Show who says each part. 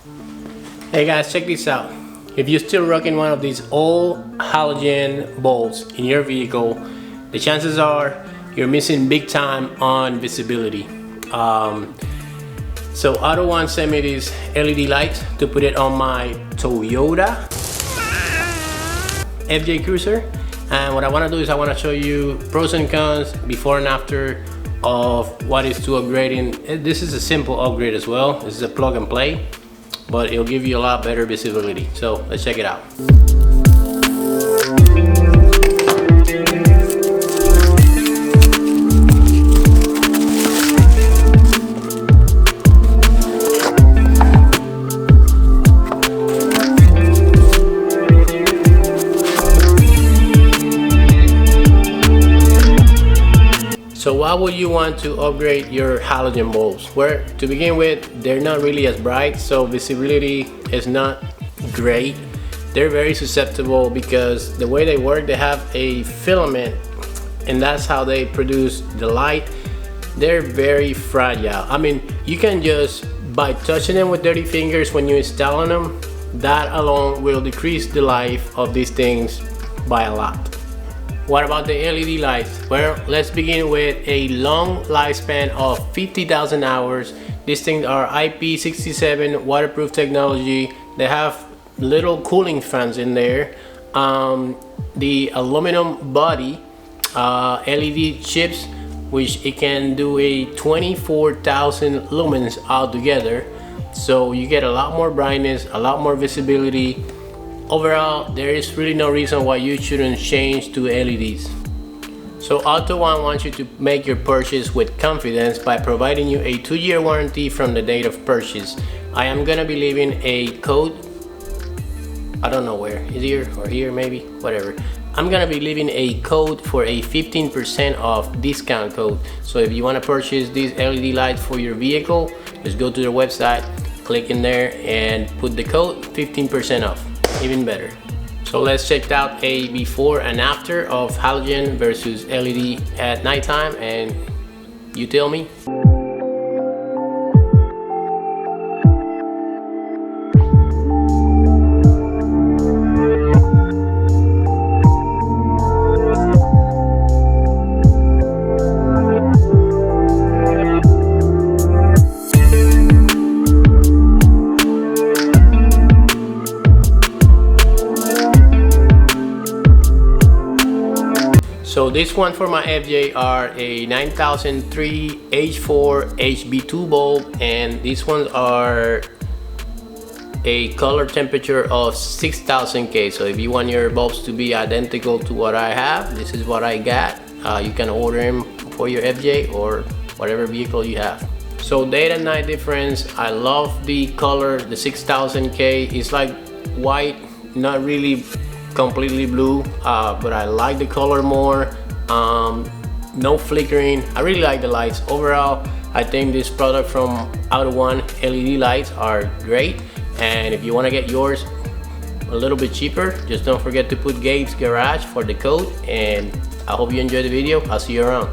Speaker 1: Hey guys, check this out. If you're still rocking one of these old halogen bulbs in your vehicle, the chances are you're missing big time on visibility. So Autoone sent me this LED light to put it on my Toyota FJ Cruiser, and what I want to do is I want to show you pros and cons, before and after, of what is to upgrading. This is a simple upgrade as well. This is a plug and play, but it'll give you a lot better visibility. So let's check it out. So why would you want to upgrade your halogen bulbs? Well, to begin with, they're not really as bright, so visibility is not great. They're very susceptible because the way they work, they have a filament, and that's how they produce the light. They're very fragile. I mean, you can just, by touching them with dirty fingers when you're installing them, that alone will decrease the life of these things by a lot. What about the LED lights? Well, let's begin with a long lifespan of 50,000 hours. These things are IP67 waterproof technology. They have little cooling fans in there. The aluminum body LED chips, which it can do a 24,000 lumens altogether. So you get a lot more brightness, a lot more visibility. Overall, there is really no reason why you shouldn't change to LEDs. So Autoone wants you to make your purchase with confidence by providing you a 2-year warranty from the date of purchase. I am gonna be leaving a code, I don't know where, is here or here maybe, whatever. I'm gonna be leaving a code for a 15% off discount code. So if you wanna purchase these LED lights for your vehicle, just go to their website, click in there and put the code 15% off. Even better. So let's check out a before and after of halogen versus LED at nighttime, and you tell me. So this one for my FJ are a 9003 H4 HB2 bulb, and these ones are a color temperature of 6000 K. So if you want your bulbs to be identical to what I have, this is what I got. You can order them for your FJ or whatever vehicle you have. So day and night difference, I love the color. The 6000 K is like white, not really completely blue, but I like the color more. No flickering. I really like the lights. Overall, I think this product from Autoone LED lights are great, and if you want to get yours a little bit cheaper, just don't forget to put Gabe's Garage for the code, and I hope you enjoyed the video. I'll see you around.